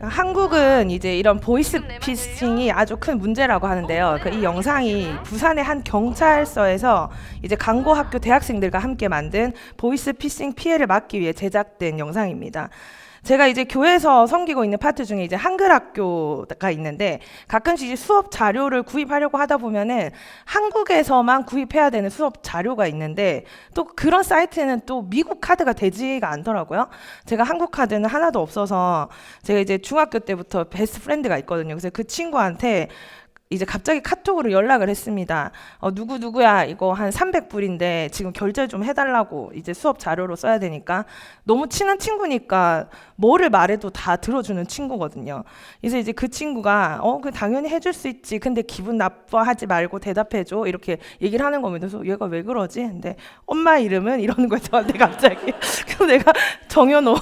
한국은 이제 이런 보이스 피싱이 아주 큰 문제라고 하는데요. 이 영상이 부산의 한 경찰서에서 이제 강고학교 대학생들과 함께 만든 보이스 피싱 피해를 막기 위해 제작된 영상입니다. 제가 이제 교회에서 섬기고 있는 파트 중에 이제 한글 학교가 있는데 가끔씩 이제 수업 자료를 구입하려고 하다 보면은 한국에서만 구입해야 되는 수업 자료가 있는데 또 그런 사이트는 또 미국 카드가 되지가 않더라고요. 제가 한국 카드는 하나도 없어서 제가 이제 중학교 때부터 베스트 프렌드가 있거든요. 그래서 그 친구한테 이제 갑자기 카톡으로 연락을 했습니다. 누구야 이거 한 300불인데 지금 결제 좀 해달라고 이제 수업 자료로 써야 되니까 너무 친한 친구니까 뭐를 말해도 다 들어주는 친구거든요. 그래서 이제 그 친구가 그 당연히 해줄 수 있지. 근데 기분 나빠하지 말고 대답해줘. 이렇게 얘기를 하는 겁니다. 그래서 얘가 왜 그러지? 근데 엄마 이름은 이러는 거예요. 저한테 갑자기. 그래서 내가 정현호.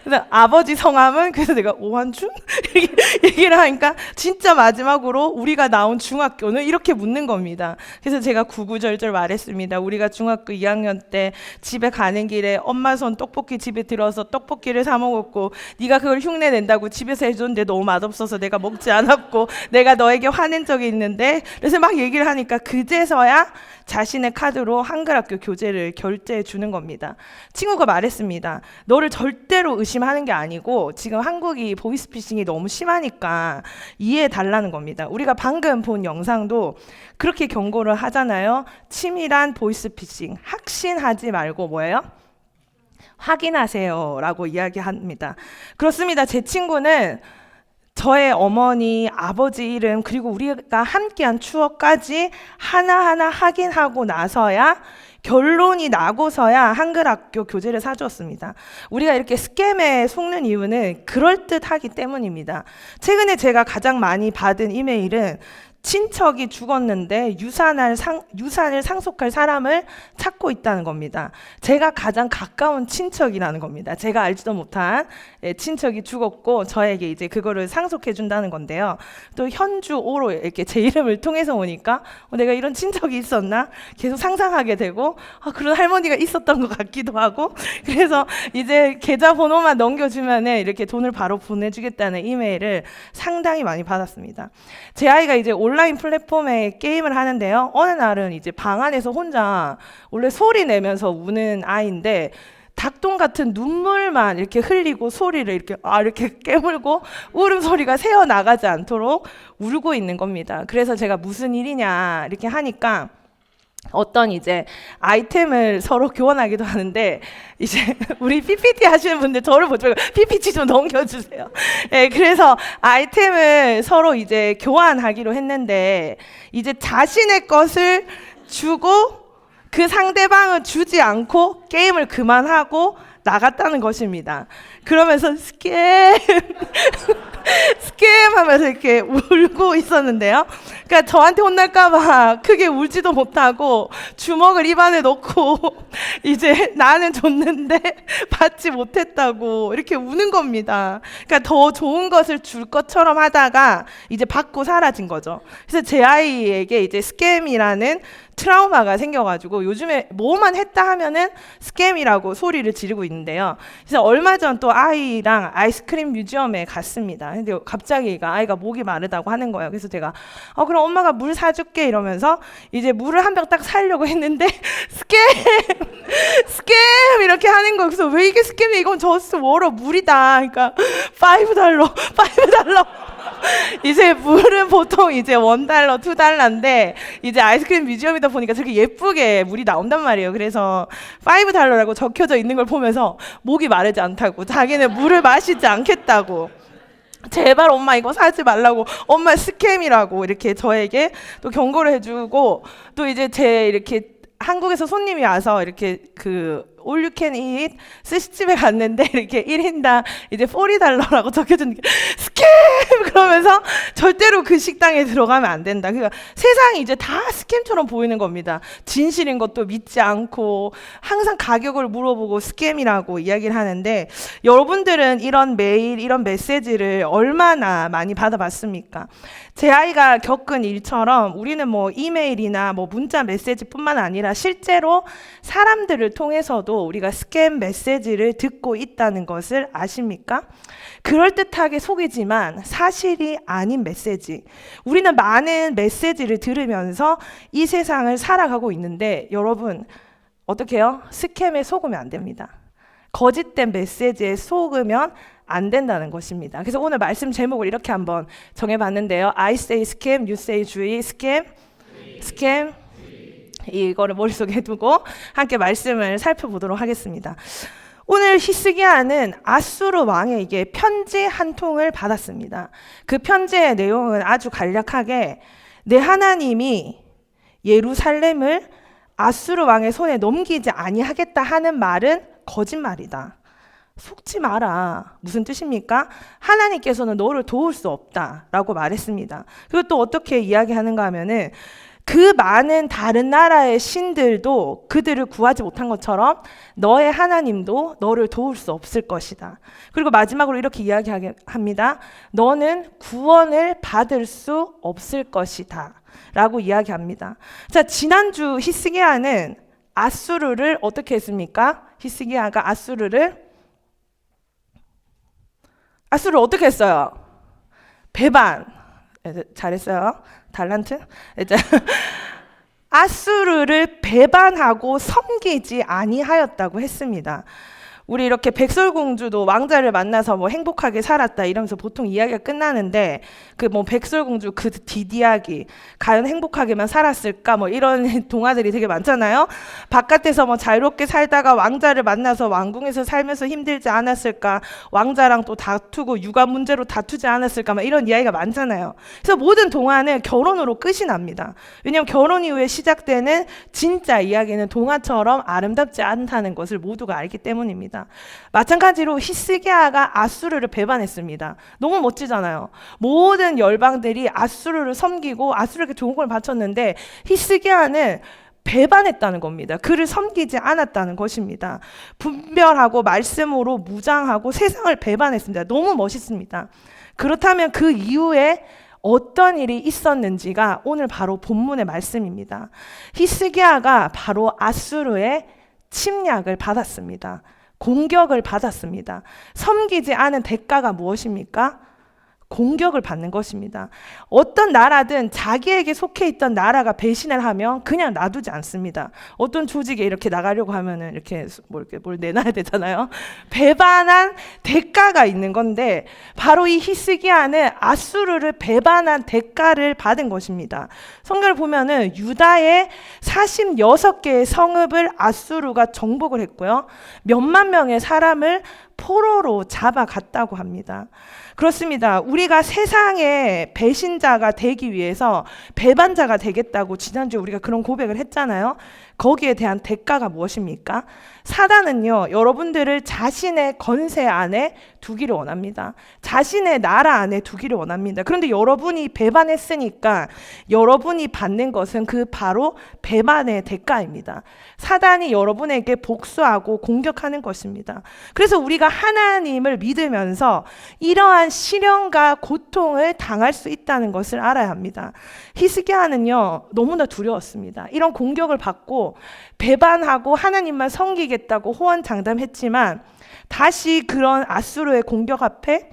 그래서 아버지 성함은 그래서 내가 오한준? 이렇게 얘기를 하니까 진짜 마지막으로 우리가 나온 중학교는 이렇게 묻는 겁니다. 그래서 제가 구구절절 말했습니다. 우리가 중학교 2학년 때 집에 가는 길에 엄마 손 떡볶이 집에 들어서 떡볶이를 사 먹었고 네가 그걸 흉내 낸다고 집에서 해줬는데 너무 맛없어서 내가 먹지 않았고 내가 너에게 화낸 적이 있는데 그래서 막 얘기를 하니까 그제서야 자신의 카드로 한글학교 교재를 결제해 주는 겁니다. 친구가 말했습니다. 너를 절대로 의심하는 게 아니고 지금 한국이 보이스피싱이 너무 심하니까 이해해 달라는 겁니다. 우리가 방금 본 영상도 그렇게 경고를 하잖아요. 치밀한 보이스피싱 확신하지 말고 뭐예요? 확인하세요 라고 이야기합니다. 그렇습니다. 제 친구는 저의 어머니, 아버지 이름 그리고 우리가 함께한 추억까지 하나하나 확인하고 나서야 결론이 나고서야 한글학교 교재를 사주었습니다. 우리가 이렇게 스캠에 속는 이유는 그럴듯하기 때문입니다. 최근에 제가 가장 많이 받은 이메일은 친척이 죽었는데 유산을 상속할 사람을 찾고 있다는 겁니다. 제가 가장 가까운 친척이라는 겁니다. 제가 알지도 못한 친척이 죽었고 저에게 이제 그거를 상속해 준다는 건데요. 또 현주 오로 이렇게 제 이름을 통해서 오니까 내가 이런 친척이 있었나 계속 상상하게 되고 그런 할머니가 있었던 것 같기도 하고 그래서 이제 계좌번호만 넘겨주면 이렇게 돈을 바로 보내주겠다는 이메일을 상당히 많이 받았습니다. 제 아이가 이제 온라인 플랫폼에 게임을 하는데요. 어느 날은 이제 방 안에서 혼자 원래 소리 내면서 우는 아이인데 닭똥 같은 눈물만 이렇게 흘리고 소리를 이렇게 깨물고 울음소리가 새어 나가지 않도록 울고 있는 겁니다. 그래서 제가 무슨 일이냐 이렇게 하니까 어떤 이제 아이템을 서로 교환하기도 하는데 이제 우리 PPT 하시는 분들 저를 보지 말고 PPT 좀 넘겨주세요. 네, 그래서 아이템을 서로 이제 교환하기로 했는데 이제 자신의 것을 주고 그 상대방은 주지 않고 게임을 그만하고 나갔다는 것입니다. 그러면서 스캠 하면서 이렇게 울고 있었는데요. 그러니까 저한테 혼날까봐 크게 울지도 못하고 주먹을 입안에 넣고 이제 나는 줬는데 받지 못했다고 이렇게 우는 겁니다. 그러니까 더 좋은 것을 줄 것처럼 하다가 이제 받고 사라진 거죠. 그래서 제 아이에게 이제 스캠이라는 트라우마가 생겨가지고 요즘에 뭐만 했다 하면은 스캠이라고 소리를 지르고 있는데요. 그래서 얼마 전 또 아이랑 아이스크림 뮤지엄에 갔습니다. 근데 갑자기 아이가 목이 마르다고 하는 거예요. 그래서 제가 그럼 엄마가 물 사줄게 이러면서 이제 물을 한 병 딱 사려고 했는데 스캠 이렇게 하는 거예요. 그래서 왜 이게 스캠이야? 이건 저스트 워러 물이다. 그러니까 $5 이제 물은 보통 이제 $1, $2인데 이제 아이스크림 뮤지엄이다 보니까 저렇게 예쁘게 물이 나온단 말이에요. 그래서 $5라고 적혀져 있는 걸 보면서 목이 마르지 않다고 자기는 물을 마시지 않겠다고 제발 엄마 이거 사지 말라고 엄마 스캠이라고 이렇게 저에게 또 경고를 해주고 또 이제 제 이렇게 한국에서 손님이 와서 이렇게 그 all you can eat 스시집에 갔는데 이렇게 1인당 이제 $40라고 적혀진 게 스캠 그러면서 절대로 그 식당에 들어가면 안 된다. 그러니까 세상이 이제 다 스캠처럼 보이는 겁니다. 진실인 것도 믿지 않고 항상 가격을 물어보고 스캠이라고 이야기를 하는데, 여러분들은 이런 메일, 이런 메시지를 얼마나 많이 받아봤습니까? 제 아이가 겪은 일처럼 우리는 뭐 이메일이나 뭐 문자 메시지뿐만 아니라 실제로 사람들을 통해서도 우리가 스캠 메시지를 듣고 있다는 것을 아십니까? 그럴듯하게 속이지만 사실이 아닌 메시지. 우리는 많은 메시지를 들으면서 이 세상을 살아가고 있는데, 여러분 어떻게 해요? 스캠에 속으면 안 됩니다. 거짓된 메시지에 속으면 안 된다는 것입니다. 그래서 오늘 말씀 제목을 이렇게 한번 정해봤는데요. I say scam, you say 주의, scam, scam. 이거를 머릿속에 두고 함께 말씀을 살펴보도록 하겠습니다. 오늘 히스기야는 아수르 왕에게 편지 한 통을 받았습니다. 그 편지의 내용은 아주 간략하게, 내 하나님이 예루살렘을 아수르 왕의 손에 넘기지 아니하겠다 하는 말은 거짓말이다. 속지 마라. 무슨 뜻입니까? 하나님께서는 너를 도울 수 없다라고 말했습니다. 그리고 또 어떻게 이야기하는가 하면은, 그 많은 다른 나라의 신들도 그들을 구하지 못한 것처럼 너의 하나님도 너를 도울 수 없을 것이다. 그리고 마지막으로 이렇게 이야기합니다. 너는 구원을 받을 수 없을 것이다 라고 이야기합니다. 자, 지난주 히스기야는 아수르를 어떻게 했습니까? 히스기야가 아수르를 어떻게 했어요? 배반. 잘했어요. 달란트? 아수르를 배반하고 섬기지 아니하였다고 했습니다. 우리 이렇게 백설공주도 왕자를 만나서 뭐 행복하게 살았다 이러면서 보통 이야기가 끝나는데, 그 뭐 백설공주 그 뒷이야기, 과연 행복하게만 살았을까 뭐 이런 동화들이 되게 많잖아요. 바깥에서 뭐 자유롭게 살다가 왕자를 만나서 왕궁에서 살면서 힘들지 않았을까, 왕자랑 또 다투고 육아 문제로 다투지 않았을까 막 이런 이야기가 많잖아요. 그래서 모든 동화는 결혼으로 끝이 납니다. 왜냐하면 결혼 이후에 시작되는 진짜 이야기는 동화처럼 아름답지 않다는 것을 모두가 알기 때문입니다. 마찬가지로 히스기야가 아수르를 배반했습니다. 너무 멋지잖아요. 모든 열방들이 아수르를 섬기고 아수르에게 좋은 걸 바쳤는데, 히스기야는 배반했다는 겁니다. 그를 섬기지 않았다는 것입니다. 분별하고 말씀으로 무장하고 세상을 배반했습니다. 너무 멋있습니다. 그렇다면 그 이후에 어떤 일이 있었는지가 오늘 바로 본문의 말씀입니다. 히스기야가 바로 아수르의 침략을 받았습니다. 공격을 받았습니다. 섬기지 않은 대가가 무엇입니까? 공격을 받는 것입니다. 어떤 나라든 자기에게 속해 있던 나라가 배신을 하면 그냥 놔두지 않습니다. 어떤 조직에 이렇게 나가려고 하면은 이렇게 뭘 내놔야 되잖아요. 배반한 대가가 있는 건데, 바로 이 히스기야는 아수르를 배반한 대가를 받은 것입니다. 성경을 보면은 유다의 46개의 성읍을 아수르가 정복을 했고요. 몇만 명의 사람을 포로로 잡아갔다고 합니다. 그렇습니다. 우리가 세상의 배신자가 되기 위해서 배반자가 되겠다고 지난주에 우리가 그런 고백을 했잖아요. 거기에 대한 대가가 무엇입니까? 사단은요, 여러분들을 자신의 건세 안에 두기를 원합니다. 자신의 나라 안에 두기를 원합니다. 그런데 여러분이 배반했으니까 여러분이 받는 것은 그 바로 배반의 대가입니다. 사단이 여러분에게 복수하고 공격하는 것입니다. 그래서 우리가 하나님을 믿으면서 이러한 시련과 고통을 당할 수 있다는 것을 알아야 합니다. 히스기야는요, 너무나 두려웠습니다. 이런 공격을 받고 배반하고 하나님만 섬기겠다고 호언장담했지만, 다시 그런 아수르의 공격 앞에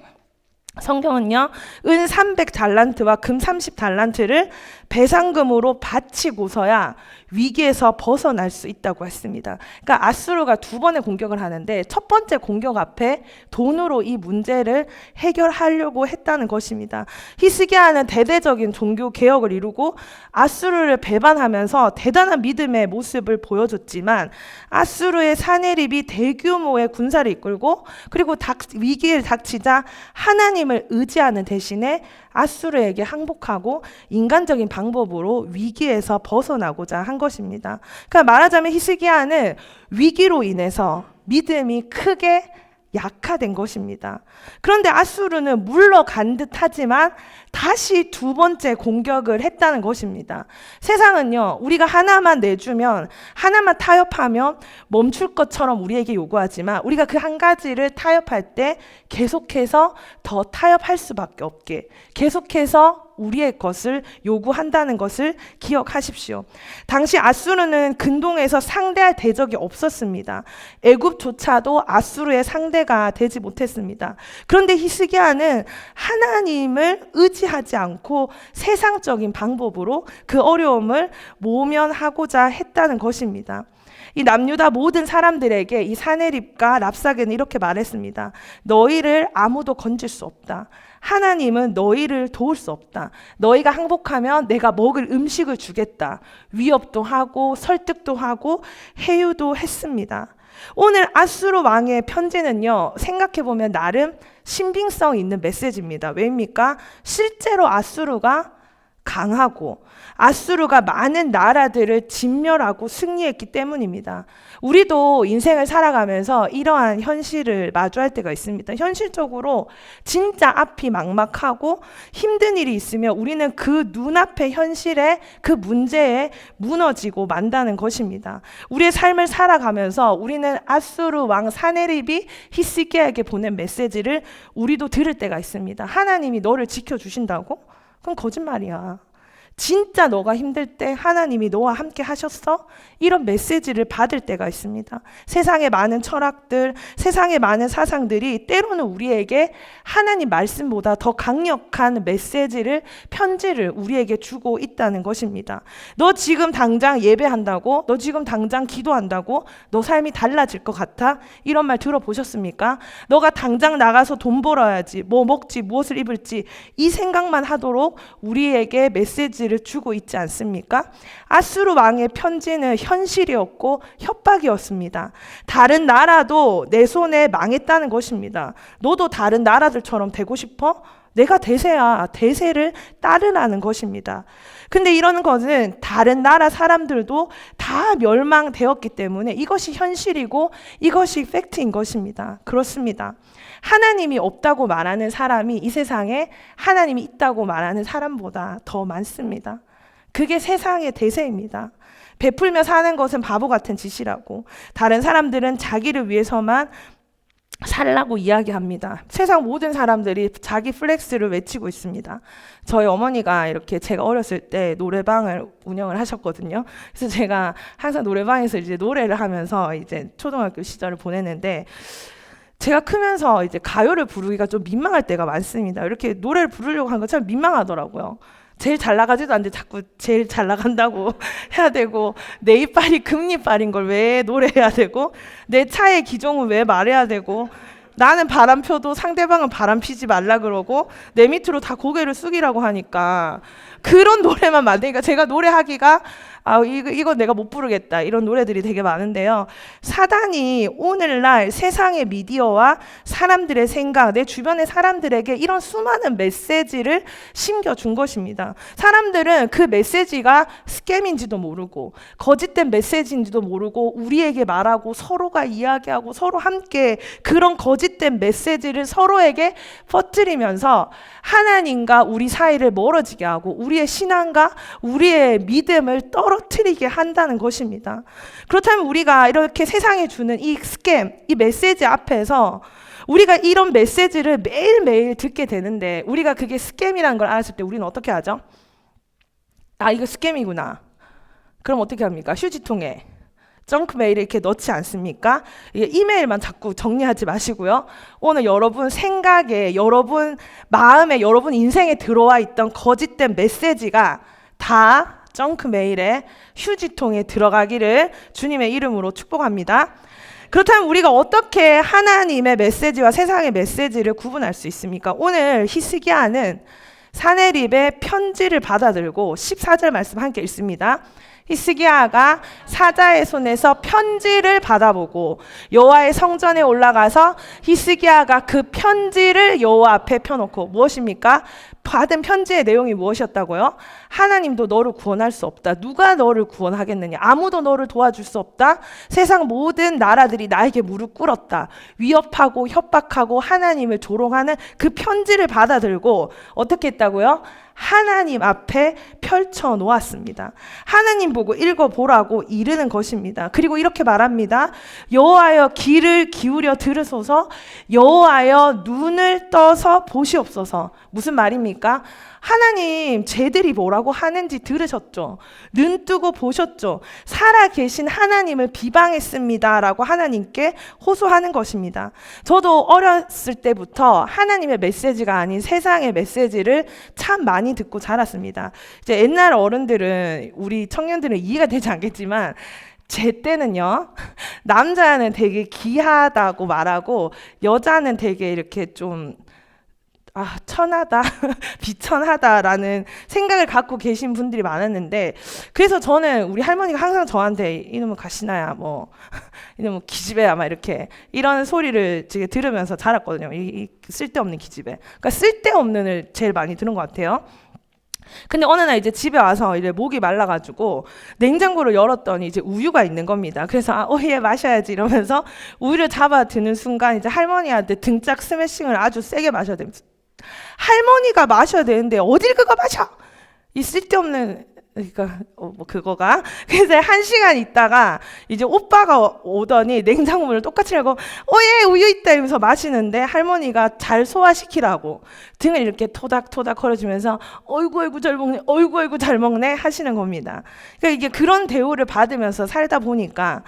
성경은요, 은 300달란트와 금 30달란트를 배상금으로 바치고서야 위기에서 벗어날 수 있다고 했습니다. 그러니까 아수르가 두 번의 공격을 하는데, 첫 번째 공격 앞에 돈으로 이 문제를 해결하려고 했다는 것입니다. 히스기야는 대대적인 종교 개혁을 이루고 아수르를 배반하면서 대단한 믿음의 모습을 보여줬지만, 아수르의 사내립이 대규모의 군사를 이끌고, 그리고 위기를 닥치자 하나님을 의지하는 대신에 아수르에게 항복하고 인간적인 방법으로 위기에서 벗어나고자 한 것입니다. 그러니까 말하자면 히스기야는 위기로 인해서 믿음이 크게 약화된 것입니다. 그런데 아수르는 물러간 듯 하지만 다시 두 번째 공격을 했다는 것입니다. 세상은요, 우리가 하나만 내주면, 하나만 타협하면 멈출 것처럼 우리에게 요구하지만 우리가 그 한 가지를 타협할 때 계속해서 더 타협할 수밖에 없게, 계속해서 우리의 것을 요구한다는 것을 기억하십시오. 당시 아수르는 근동에서 상대할 대적이 없었습니다. 애굽조차도 아수르의 상대가 되지 못했습니다. 그런데 히스기야는 하나님을 의지하지 않고 세상적인 방법으로 그 어려움을 모면하고자 했다는 것입니다. 이 남유다 모든 사람들에게 이 사네립과 랍사게는 이렇게 말했습니다. 너희를 아무도 건질 수 없다. 하나님은 너희를 도울 수 없다. 너희가 항복하면 내가 먹을 음식을 주겠다. 위협도 하고 설득도 하고 해유도 했습니다. 오늘 아수르 왕의 편지는요, 생각해보면 나름 신빙성 있는 메시지입니다. 왜입니까? 실제로 아수르가 강하고 아수르가 많은 나라들을 진멸하고 승리했기 때문입니다. 우리도 인생을 살아가면서 이러한 현실을 마주할 때가 있습니다. 현실적으로 진짜 앞이 막막하고 힘든 일이 있으면 우리는 그 눈앞의 현실에, 그 문제에 무너지고 만다는 것입니다. 우리의 삶을 살아가면서 우리는 아수르 왕 사네립이 히스기야에게 보낸 메시지를 우리도 들을 때가 있습니다. 하나님이 너를 지켜주신다고? 그건 거짓말이야. 진짜 너가 힘들 때 하나님이 너와 함께 하셨어? 이런 메시지를 받을 때가 있습니다. 세상의 많은 철학들, 세상의 많은 사상들이 때로는 우리에게 하나님 말씀보다 더 강력한 메시지를, 편지를 우리에게 주고 있다는 것입니다. 너 지금 당장 예배한다고? 너 지금 당장 기도한다고? 너 삶이 달라질 것 같아? 이런 말 들어보셨습니까? 너가 당장 나가서 돈 벌어야지, 뭐 먹지, 무엇을 입을지 이 생각만 하도록 우리에게 메시지를 주고 있지 않습니까? 아수르 왕의 편지는 현실이었고 협박이었습니다. 다른 나라도 내 손에 망했다는 것입니다. 너도 다른 나라들처럼 되고 싶어? 내가 대세야. 대세를 따르라는 것입니다. 근데 이러는 것은 다른 나라 사람들도 다 멸망되었기 때문에 이것이 현실이고 이것이 팩트인 것입니다. 그렇습니다. 하나님이 없다고 말하는 사람이 이 세상에 하나님이 있다고 말하는 사람보다 더 많습니다. 그게 세상의 대세입니다. 베풀며 사는 것은 바보 같은 짓이라고, 다른 사람들은 자기를 위해서만 살라고 이야기합니다. 세상 모든 사람들이 자기 플렉스를 외치고 있습니다. 저희 어머니가 이렇게 제가 어렸을 때 노래방을 운영을 하셨거든요. 그래서 제가 항상 노래방에서 이제 노래를 하면서 이제 초등학교 시절을 보냈는데, 제가 크면서 이제 가요를 부르기가 좀 민망할 때가 많습니다. 이렇게 노래를 부르려고 하는 거 참 민망하더라고요. 제일 잘 나가지도 않는데 자꾸 제일 잘 나간다고 해야 되고, 내 이빨이 금리빨인 걸 왜 노래해야 되고, 내 차의 기종은 왜 말해야 되고, 나는 바람 펴도 상대방은 바람 피지 말라 그러고 내 밑으로 다 고개를 숙이라고 하니까 그런 노래만 만드니까 제가 노래하기가 이거 내가 못 부르겠다, 이런 노래들이 되게 많은데요. 사단이 오늘날 세상의 미디어와 사람들의 생각, 내 주변의 사람들에게 이런 수많은 메시지를 심겨준 것입니다. 사람들은 그 메시지가 스캠인지도 모르고 거짓된 메시지인지도 모르고 우리에게 말하고 서로가 이야기하고 서로 함께 그런 거짓된 메시지를 서로에게 퍼뜨리면서 하나님과 우리 사이를 멀어지게 하고 우리의 신앙과 우리의 믿음을 떨어뜨리게 한다는 것입니다. 그렇다면 우리가 이렇게 세상에 주는 이 스캠, 이 메시지 앞에서 우리가 이런 메시지를 매일매일 듣게 되는데, 우리가 그게 스캠이라는 걸 알았을 때 우리는 어떻게 하죠? 이거 스캠이구나. 그럼 어떻게 합니까? 휴지통에 정크 메일을 이렇게 넣지 않습니까? 이메일만 자꾸 정리하지 마시고요. 오늘 여러분 생각에, 여러분 마음에, 여러분 인생에 들어와 있던 거짓된 메시지가 다 정크 메일에, 휴지통에 들어가기를 주님의 이름으로 축복합니다. 그렇다면 우리가 어떻게 하나님의 메시지와 세상의 메시지를 구분할 수 있습니까? 오늘 히스기야는 사네립의 편지를 받아들고 14절 말씀 함께 읽습니다. 히스기야가 사자의 손에서 편지를 받아보고 여호와의 성전에 올라가서 히스기야가 그 편지를 여호와 앞에 펴놓고, 무엇입니까? 받은 편지의 내용이 무엇이었다고요? 하나님도 너를 구원할 수 없다. 누가 너를 구원하겠느냐? 아무도 너를 도와줄 수 없다. 세상 모든 나라들이 나에게 무릎 꿇었다. 위협하고 협박하고 하나님을 조롱하는 그 편지를 받아들고 어떻게 했다고요? 하나님 앞에 펼쳐 놓았습니다. 하나님 보고 읽어보라고 이르는 것입니다. 그리고 이렇게 말합니다. 여호와여 귀를 기울여 들으소서, 여호와여 눈을 떠서 보시옵소서. 무슨 말입니까? 하나님 쟤들이 뭐라고 하는지 들으셨죠? 눈 뜨고 보셨죠? 살아계신 하나님을 비방했습니다 라고 하나님께 호소하는 것입니다. 저도 어렸을 때부터 하나님의 메시지가 아닌 세상의 메시지를 참 많이 듣고 자랐습니다. 이제 옛날 어른들은, 우리 청년들은 이해가 되지 않겠지만 제 때는요, 남자는 되게 귀하다고 말하고 여자는 되게 이렇게 좀 천하다, 비천하다라는 생각을 갖고 계신 분들이 많았는데, 그래서 저는 우리 할머니가 항상 저한테 이놈은 가시나야, 뭐 이놈은 기집애야, 막 이렇게 이런 소리를 들으면서 자랐거든요. 이 쓸데없는 기집애. 그러니까 쓸데없는을 제일 많이 들은 것 같아요. 근데 어느 날 이제 집에 와서 이제 목이 말라가지고 냉장고를 열었더니 이제 우유가 있는 겁니다. 그래서 얘 마셔야지 이러면서 우유를 잡아 드는 순간 이제 할머니한테 등짝 스매싱을 아주 세게 마셔야 됩니다. 할머니가 마셔야 되는데 어딜 그거 마셔? 이 쓸데없는, 그러니까 그거가. 그래서 1시간 있다가 이제 오빠가 오더니 냉장고 문을 똑같이 열고 얘 우유 있다 이러면서 마시는데, 할머니가 잘 소화시키라고 등을 이렇게 토닥토닥 걸어주면서 어이구 잘 먹네, 어이구 잘 먹네 하시는 겁니다. 그러니까 이게 그런 대우를 받으면서 살다 보니까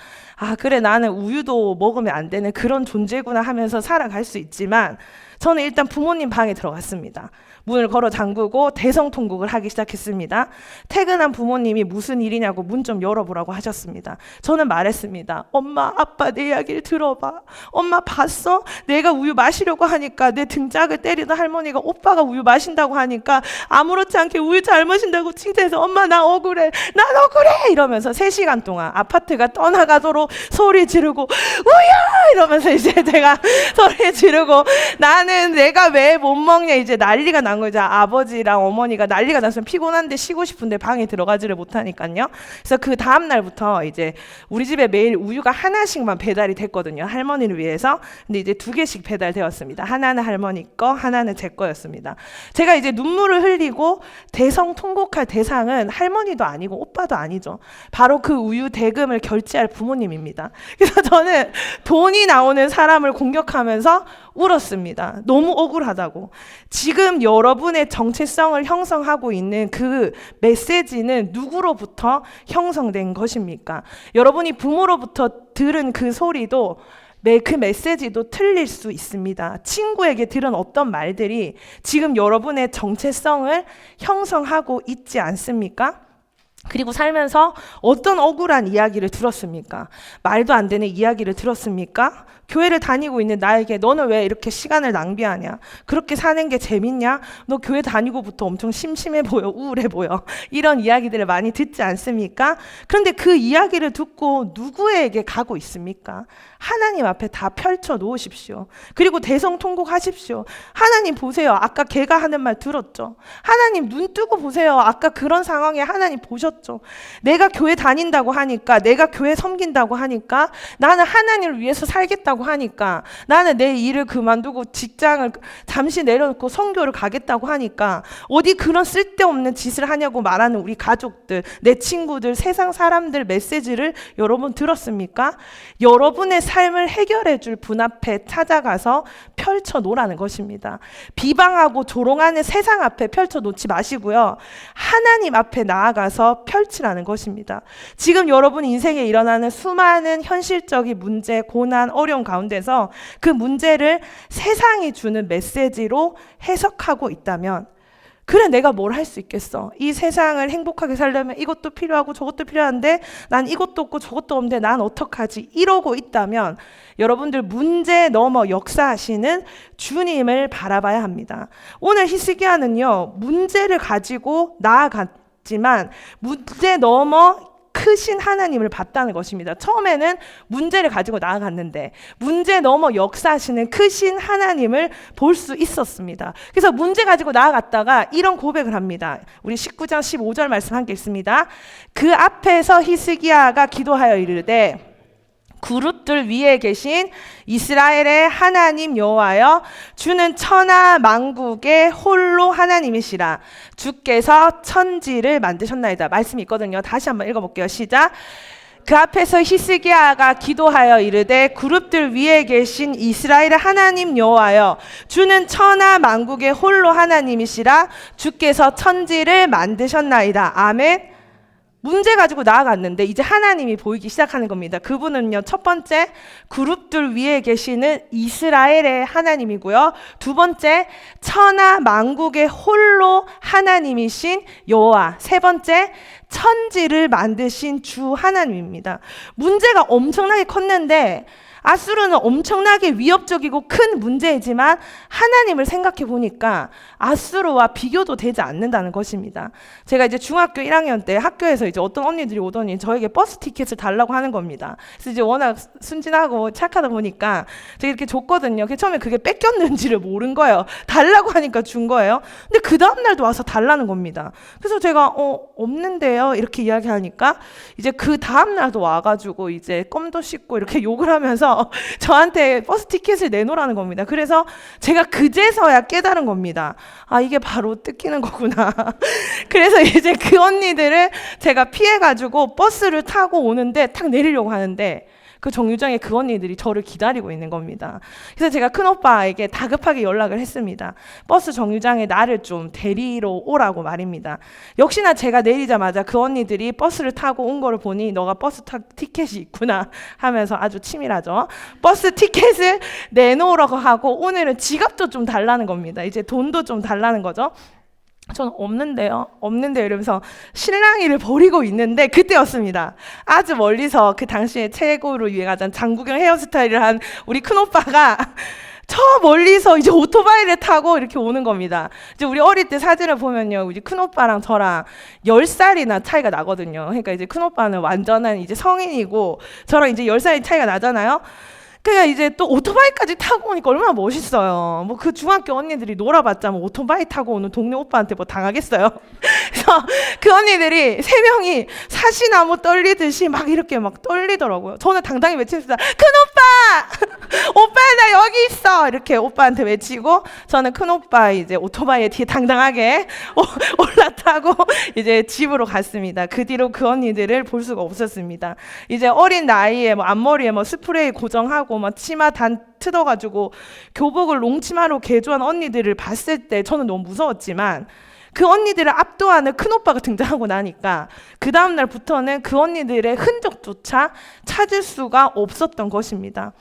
그래, 나는 우유도 먹으면 안 되는 그런 존재구나 하면서 살아갈 수 있지만, 저는 일단 부모님 방에 들어갔습니다. 문을 걸어 잠그고 대성통곡을 하기 시작했습니다. 퇴근한 부모님이 무슨 일이냐고 문 좀 열어보라고 하셨습니다. 저는 말했습니다. 엄마, 아빠 내 이야기를 들어봐. 엄마 봤어? 내가 우유 마시려고 하니까 내 등짝을 때리던 할머니가 오빠가 우유 마신다고 하니까 아무렇지 않게 우유 잘 마신다고 칭찬해서 엄마 나 억울해, 난 억울해 이러면서 3시간 동안 아파트가 떠나가도록 소리 지르고 우유 이러면서 이제 제가 소리 지르고, 나는 내가 왜 못 먹냐 이제 난리가 난 거죠. 아버지랑 어머니가 난리가 나서 피곤한데 쉬고 싶은데 방에 들어가지를 못하니까요. 그래서 그 다음 날부터 이제 우리 집에 매일 우유가 하나씩만 배달이 됐거든요. 할머니를 위해서. 근데 이제 2개씩 배달되었습니다. 하나는 할머니 거, 하나는 제 거였습니다. 제가 이제 눈물을 흘리고 대성통곡할 대상은 할머니도 아니고 오빠도 아니죠. 바로 그 우유 대금을 결제할 부모님입니다. 그래서 저는 돈이 나오는 사람을 공격하면서 울었습니다. 너무 억울하다고. 지금 여러분의 정체성을 형성하고 있는 그 메시지는 누구로부터 형성된 것입니까? 여러분이 부모로부터 들은 그 소리도, 그 메시지도 틀릴 수 있습니다. 친구에게 들은 어떤 말들이 지금 여러분의 정체성을 형성하고 있지 않습니까? 그리고 살면서 어떤 억울한 이야기를 들었습니까? 말도 안 되는 이야기를 들었습니까? 교회를 다니고 있는 나에게 너는 왜 이렇게 시간을 낭비하냐? 그렇게 사는 게 재밌냐? 너 교회 다니고부터 엄청 심심해 보여, 우울해 보여. 이런 이야기들을 많이 듣지 않습니까? 그런데 그 이야기를 듣고 누구에게 가고 있습니까? 하나님 앞에 다 펼쳐 놓으십시오. 그리고 대성통곡하십시오. 하나님 보세요. 아까 걔가 하는 말 들었죠? 하나님 눈 뜨고 보세요. 아까 그런 상황에 하나님 보셨죠? 내가 교회 다닌다고 하니까, 내가 교회 섬긴다고 하니까, 나는 하나님을 위해서 살겠다고 하니까, 나는 내 일을 그만두고 직장을 잠시 내려놓고 선교를 가겠다고 하니까 어디 그런 쓸데없는 짓을 하냐고 말하는 우리 가족들, 내 친구들, 세상 사람들 메시지를 여러분 들었습니까? 여러분의 삶을 해결해 줄 분 앞에 찾아가서 펼쳐 놓으라는 것입니다. 비방하고 조롱하는 세상 앞에 펼쳐 놓지 마시고요. 하나님 앞에 나아가서 펼치라는 것입니다. 지금 여러분 인생에 일어나는 수많은 현실적인 문제, 고난, 어려움 가운데서 그 문제를 세상이 주는 메시지로 해석하고 있다면, 그래 내가 뭘 할 수 있겠어. 이 세상을 행복하게 살려면 이것도 필요하고 저것도 필요한데 난 이것도 없고 저것도 없는데 난 어떡하지? 이러고 있다면 여러분들 문제 넘어 역사하시는 주님을 바라봐야 합니다. 오늘 히스기야는요, 문제를 가지고 나아갔지만 문제 넘어 큰 크신 하나님을 봤다는 것입니다. 처음에는 문제를 가지고 나아갔는데 문제 넘어 역사하시는 크신 하나님을 볼 수 있었습니다. 그래서 문제 가지고 나아갔다가 이런 고백을 합니다. 우리 19장 15절 말씀 함께 읽습니다. 그 앞에서 히스기야가 기도하여 이르되 그룹들 위에 계신 이스라엘의 하나님 여호와여, 주는 천하 만국의 홀로 하나님이시라. 주께서 천지를 만드셨나이다. 말씀이 있거든요. 다시 한번 읽어볼게요. 시작. 그 앞에서 히스기야가 기도하여 이르되 그룹들 위에 계신 이스라엘의 하나님 여호와여, 주는 천하 만국의 홀로 하나님이시라. 주께서 천지를 만드셨나이다. 아멘. 문제 가지고 나아갔는데 이제 하나님이 보이기 시작하는 겁니다. 그분은요, 첫 번째 그룹들 위에 계시는 이스라엘의 하나님이고요, 두 번째 천하 만국의 홀로 하나님이신 여호와, 세 번째 천지를 만드신 주 하나님입니다. 문제가 엄청나게 컸는데 아수르는 엄청나게 위협적이고 큰 문제이지만 하나님을 생각해 보니까 아수르와 비교도 되지 않는다는 것입니다. 제가 이제 중학교 1학년 때 학교에서 이제 어떤 언니들이 오더니 저에게 버스 티켓을 달라고 하는 겁니다. 그래서 이제 워낙 순진하고 착하다 보니까 제가 이렇게 줬거든요. 처음에 그게 뺏겼는지를 모른 거예요. 달라고 하니까 준 거예요. 근데 그 다음날도 와서 달라는 겁니다. 그래서 제가 없는데요 이렇게 이야기하니까 이제 그 다음날도 와가지고 이제 껌도 씹고 이렇게 욕을 하면서 저한테 버스 티켓을 내놓으라는 겁니다. 그래서 제가 그제서야 깨달은 겁니다. 아, 이게 바로 뜯기는 거구나. 그래서 이제 그 언니들을 제가 피해가지고 버스를 타고 오는데 탁 내리려고 하는데 그 정류장에 그 언니들이 저를 기다리고 있는 겁니다. 그래서 제가 큰오빠에게 다급하게 연락을 했습니다. 버스 정류장에 나를 좀 데리러 오라고 말입니다. 역시나 제가 내리자마자 그 언니들이 버스를 타고 온 거를 보니 너가 버스 티켓이 있구나 하면서 아주 치밀하죠. 버스 티켓을 내놓으라고 하고 오늘은 지갑도 좀 달라는 겁니다. 이제 돈도 좀 달라는 거죠. 저는 없는데요 이러면서 실랑이를 벌이고 있는데 그때였습니다. 아주 멀리서 그 당시에 최고로 유행하던 장구경 헤어스타일을 한 우리 큰오빠가 저 멀리서 이제 오토바이를 타고 이렇게 오는 겁니다. 이제 우리 어릴 때 사진을 보면요, 우리 큰오빠랑 저랑 10살이나 차이가 나거든요. 그러니까 이제 큰오빠는 완전한 이제 성인이고 저랑 이제 10살이 차이가 나잖아요. 그러니까 이제 또 오토바이까지 타고 오니까 얼마나 멋있어요. 뭐 그 중학교 언니들이 놀아봤자 뭐 오토바이 타고 오는 동네 오빠한테 뭐 당하겠어요. 그래서 그 언니들이 세 명이 사시나무 떨리듯이 막 이렇게 막 떨리더라고요. 저는 당당히 외칩니다. 큰오빠! 오빠 나 여기 있어! 이렇게 오빠한테 외치고 저는 큰오빠 이제 오토바이에 뒤에 당당하게 올라타고 이제 집으로 갔습니다. 그 뒤로 그 언니들을 볼 수가 없었습니다. 이제 어린 나이에 뭐 앞머리에 뭐 스프레이 고정하고 막 치마 단 뜯어가지고 교복을 롱치마로 개조한 언니들을 봤을 때 저는 너무 무서웠지만 그 언니들을 압도하는 큰오빠가 등장하고 나니까 그 다음날부터는 그 언니들의 흔적조차 찾을 수가 없었던 것입니다.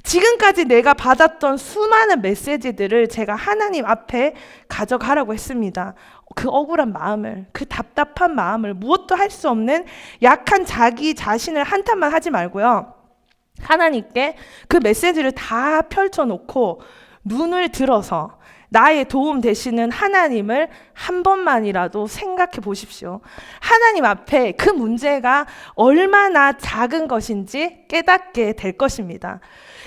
지금까지 내가 받았던 수많은 메시지들을 제가 하나님 앞에 가져가라고 했습니다. 그 억울한 마음을, 그 답답한 마음을, 무엇도 할 수 없는 약한 자기 자신을 한탄만 하지 말고요, 하나님께 그 메시지를 다 펼쳐놓고 눈을 들어서 나의 도움 되시는 하나님을 한 번만이라도 생각해 보십시오. 하나님 앞에 그 문제가 얼마나 작은 것인지 깨닫게 될 것입니다.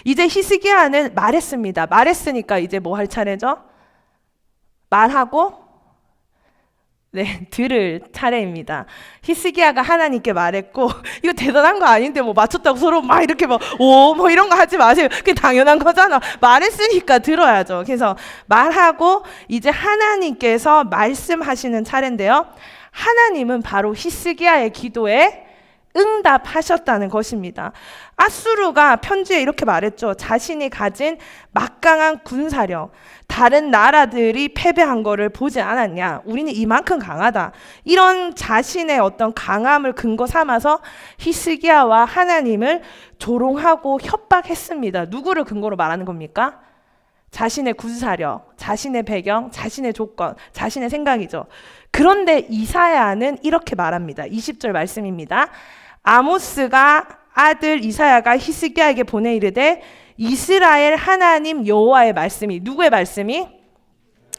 이제 히스기야는 말했습니다. 말했으니까 이제 뭐 할 차례죠? 말하고 들을 차례입니다. 히스기야가 하나님께 말했고, 이거 대단한 거 아닌데 뭐 맞췄다고 서로 막 이렇게 뭐 이런 거 하지 마세요. 그게 당연한 거잖아. 말했으니까 들어야죠. 그래서 말하고 이제 하나님께서 말씀하시는 차례인데요, 하나님은 바로 히스기야의 기도에 응답하셨다는 것입니다. 아수르가 편지에 이렇게 말했죠. 자신이 가진 막강한 군사력, 다른 나라들이 패배한 거를 보지 않았냐, 우리는 이만큼 강하다, 이런 자신의 어떤 강함을 근거 삼아서 히스기야와 하나님을 조롱하고 협박했습니다. 누구를 근거로 말하는 겁니까? 자신의 군사력, 자신의 배경, 자신의 조건, 자신의 생각이죠. 그런데 이사야는 이렇게 말합니다. 20절 말씀입니다. 아모스가 아들 이사야가 히스기야에게 보내 이르되 이스라엘 하나님 여호와의 말씀이, 누구의 말씀이?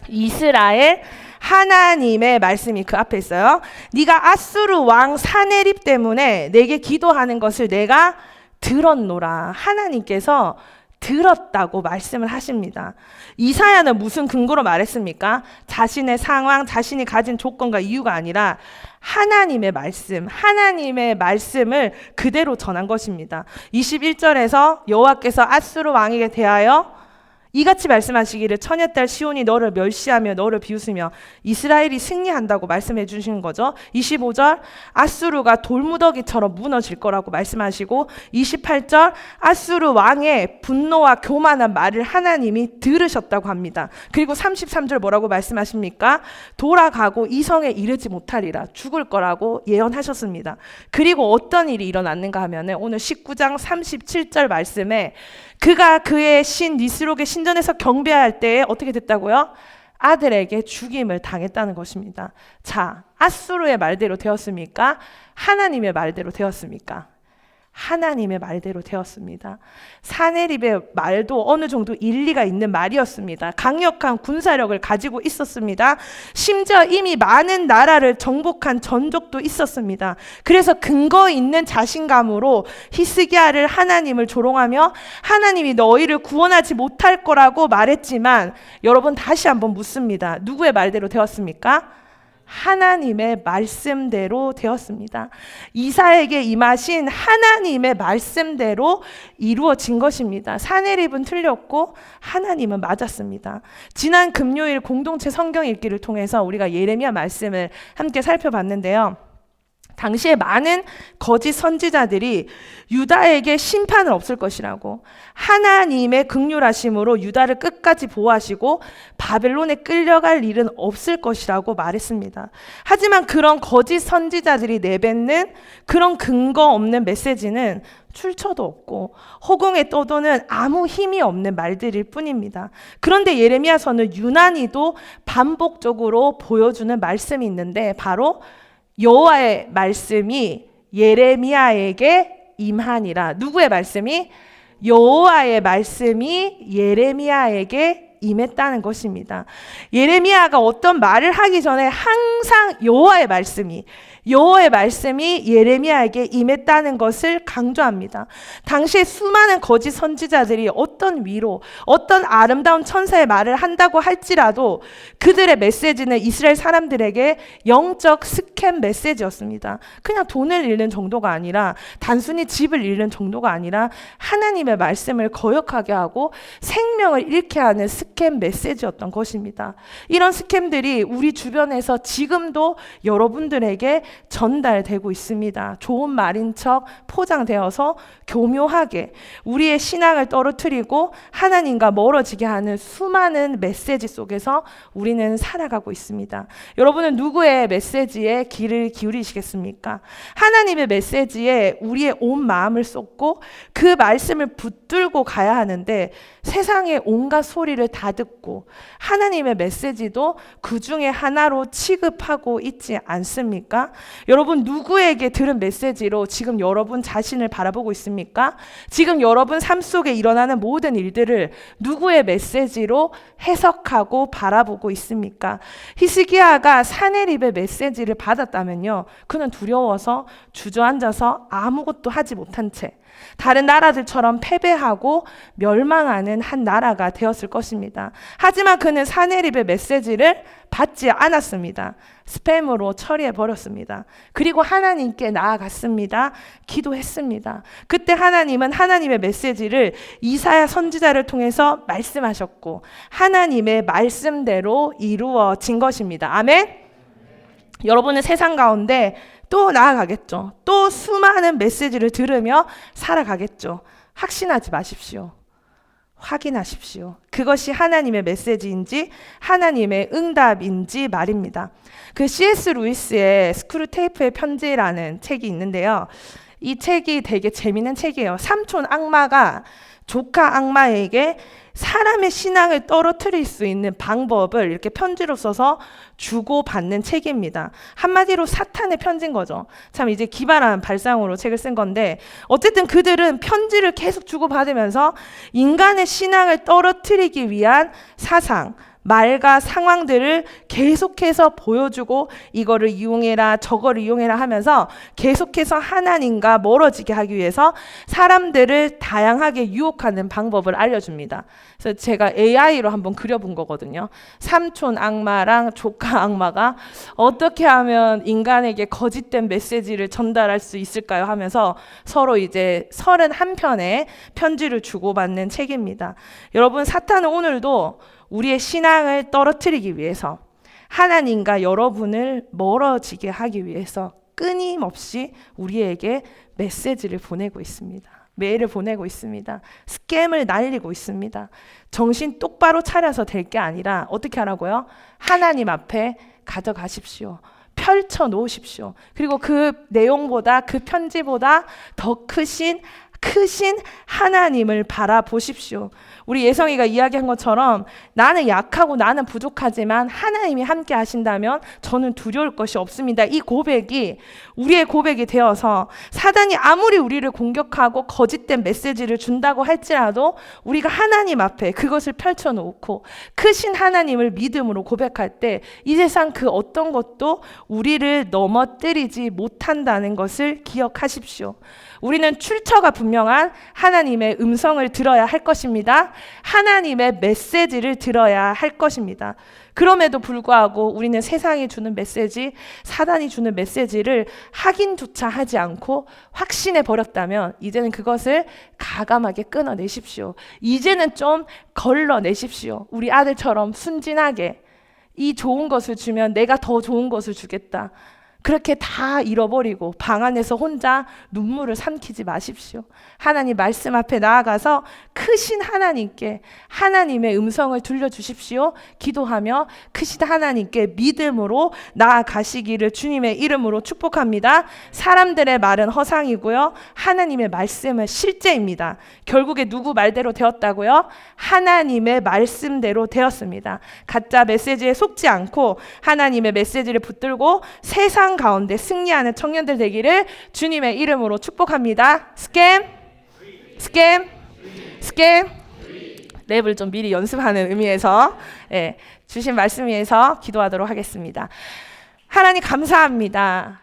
이스라엘 하나님의 말씀이 그 앞에 있어요. 네가 아수르 왕 사네립 때문에 내게 기도하는 것을 내가 들었노라. 하나님께서 들었다고 말씀을 하십니다. 이사야는 무슨 근거로 말했습니까? 자신의 상황, 자신이 가진 조건과 이유가 아니라 하나님의 말씀, 하나님의 말씀을 그대로 전한 것입니다. 21절에서 여호와께서 아수르 왕에게 대하여 이같이 말씀하시기를 처녀딸 시온이 너를 멸시하며 너를 비웃으며 이스라엘이 승리한다고 말씀해 주시는 거죠. 25절 아수르가 돌무더기처럼 무너질 거라고 말씀하시고 28절 아수르 왕의 분노와 교만한 말을 하나님이 들으셨다고 합니다. 그리고 33절 뭐라고 말씀하십니까? 돌아가고 이성에 이르지 못하리라. 죽을 거라고 예언하셨습니다. 그리고 어떤 일이 일어났는가 하면은 오늘 19장 37절 말씀에 그가 그의 신 니스록의 신전에서 경배할 때에 어떻게 됐다고요? 아들에게 죽임을 당했다는 것입니다. 자, 아수르의 말대로 되었습니까? 하나님의 말대로 되었습니까? 하나님의 말대로 되었습니다. 사네립의 말도 어느 정도 일리가 있는 말이었습니다. 강력한 군사력을 가지고 있었습니다. 심지어 이미 많은 나라를 정복한 전적도 있었습니다. 그래서 근거 있는 자신감으로 히스기야를 하나님을 조롱하며 하나님이 너희를 구원하지 못할 거라고 말했지만 여러분 다시 한번 묻습니다. 누구의 말대로 되었습니까? 하나님의 말씀대로 되었습니다. 이사에게 임하신 하나님의 말씀대로 이루어진 것입니다. 사네립은 틀렸고 하나님은 맞았습니다. 지난 금요일 공동체 성경 읽기를 통해서 우리가 예레미야 말씀을 함께 살펴봤는데요. 당시에 많은 거짓 선지자들이 유다에게 심판은 없을 것이라고, 하나님의 긍휼하심으로 유다를 끝까지 보호하시고 바벨론에 끌려갈 일은 없을 것이라고 말했습니다. 하지만 그런 거짓 선지자들이 내뱉는 그런 근거 없는 메시지는 출처도 없고 허공에 떠도는 아무 힘이 없는 말들일 뿐입니다. 그런데 예레미야서는 유난히도 반복적으로 보여주는 말씀이 있는데 바로 여호와의 말씀이 예레미야에게 임하니라. 누구의 말씀이? 여호와의 말씀이 예레미야에게 임했다는 것입니다. 예레미야가 어떤 말을 하기 전에 항상 여호와의 말씀이 예레미야에게 임했다는 것을 강조합니다. 당시에 수많은 거짓 선지자들이 어떤 위로, 어떤 아름다운 천사의 말을 한다고 할지라도 그들의 메시지는 이스라엘 사람들에게 영적 스캔 메시지였습니다. 그냥 돈을 잃는 정도가 아니라, 단순히 집을 잃는 정도가 아니라 하나님의 말씀을 거역하게 하고 생명을 잃게 하는 스캔 메시지였던 것입니다. 이런 스캔들이 우리 주변에서 지금도 여러분들에게 전달되고 있습니다. 좋은 말인 척 포장되어서 교묘하게 우리의 신앙을 떨어뜨리고 하나님과 멀어지게 하는 수많은 메시지 속에서 우리는 살아가고 있습니다. 여러분은 누구의 메시지에 귀를 기울이시겠습니까? 하나님의 메시지에 우리의 온 마음을 쏟고 그 말씀을 붙들고 가야 하는데 세상의 온갖 소리를 다 듣고 하나님의 메시지도 그 중에 하나로 취급하고 있지 않습니까? 여러분 누구에게 들은 메시지로 지금 여러분 자신을 바라보고 있습니까? 지금 여러분 삶 속에 일어나는 모든 일들을 누구의 메시지로 해석하고 바라보고 있습니까? 히스기야가 사네립의 메시지를 받았다면요, 그는 두려워서 주저앉아서 아무것도 하지 못한 채 다른 나라들처럼 패배하고 멸망하는 한 나라가 되었을 것입니다. 하지만 그는 사네립의 메시지를 받지 않았습니다. 스팸으로 처리해버렸습니다. 그리고 하나님께 나아갔습니다. 기도했습니다. 그때 하나님은 하나님의 메시지를 이사야 선지자를 통해서 말씀하셨고 하나님의 말씀대로 이루어진 것입니다. 아멘? 여러분은 세상 가운데 또 나아가겠죠. 또 수많은 메시지를 들으며 살아가겠죠. 확신하지 마십시오. 확인하십시오. 그것이 하나님의 메시지인지 하나님의 응답인지 말입니다. 그 C.S. 루이스의 스크루테이프의 편지라는 책이 있는데요. 이 책이 되게 재미있는 책이에요. 삼촌 악마가 조카 악마에게 사람의 신앙을 떨어뜨릴 수 있는 방법을 이렇게 편지로 써서 주고받는 책입니다. 한마디로 사탄의 편지인 거죠. 참 이제 기발한 발상으로 책을 쓴 건데 어쨌든 그들은 편지를 계속 주고받으면서 인간의 신앙을 떨어뜨리기 위한 사상, 말과 상황들을 계속해서 보여주고 이거를 이용해라 저거를 이용해라 하면서 계속해서 하나님과 멀어지게 하기 위해서 사람들을 다양하게 유혹하는 방법을 알려줍니다. 그래서 제가 AI로 한번 그려본 거거든요. 삼촌 악마랑 조카 악마가 어떻게 하면 인간에게 거짓된 메시지를 전달할 수 있을까요 하면서 서로 이제 31편의 편지를 주고받는 책입니다. 여러분, 사탄은 오늘도 우리의 신앙을 떨어뜨리기 위해서, 하나님과 여러분을 멀어지게 하기 위해서 끊임없이 우리에게 메시지를 보내고 있습니다. 메일을 보내고 있습니다. 스캠을 날리고 있습니다. 정신 똑바로 차려서 될 게 아니라 어떻게 하라고요? 하나님 앞에 가져가십시오. 펼쳐 놓으십시오. 그리고 그 내용보다, 그 편지보다 더 크신 하나님을 바라보십시오. 우리 예성이가 이야기한 것처럼 나는 약하고 나는 부족하지만 하나님이 함께 하신다면 저는 두려울 것이 없습니다. 이 고백이 우리의 고백이 되어서 사단이 아무리 우리를 공격하고 거짓된 메시지를 준다고 할지라도 우리가 하나님 앞에 그것을 펼쳐놓고 크신 하나님을 믿음으로 고백할 때 이 세상 그 어떤 것도 우리를 넘어뜨리지 못한다는 것을 기억하십시오. 우리는 출처가 분명한 하나님의 음성을 들어야 할 것입니다. 하나님의 메시지를 들어야 할 것입니다. 그럼에도 불구하고 우리는 세상이 주는 메시지, 사단이 주는 메시지를 확인조차 하지 않고 확신해 버렸다면 이제는 그것을 가감하게 끊어내십시오. 이제는 좀 걸러내십시오. 우리 아들처럼 순진하게 이 좋은 것을 주면 내가 더 좋은 것을 주겠다. 그렇게 다 잃어버리고 방 안에서 혼자 눈물을 삼키지 마십시오. 하나님 말씀 앞에 나아가서 크신 하나님께 하나님의 음성을 들려주십시오. 기도하며 크신 하나님께 믿음으로 나아가시기를 주님의 이름으로 축복합니다. 사람들의 말은 허상이고요. 하나님의 말씀은 실제입니다. 결국에 누구 말대로 되었다고요? 하나님의 말씀대로 되었습니다. 가짜 메시지에 속지 않고 하나님의 메시지를 붙들고 세상 가운데 승리하는 청년들 되기를 주님의 이름으로 축복합니다. 스캠 랩을 좀 미리 연습하는 의미에서 주신 말씀 위해서 기도하도록 하겠습니다. 하나님 감사합니다.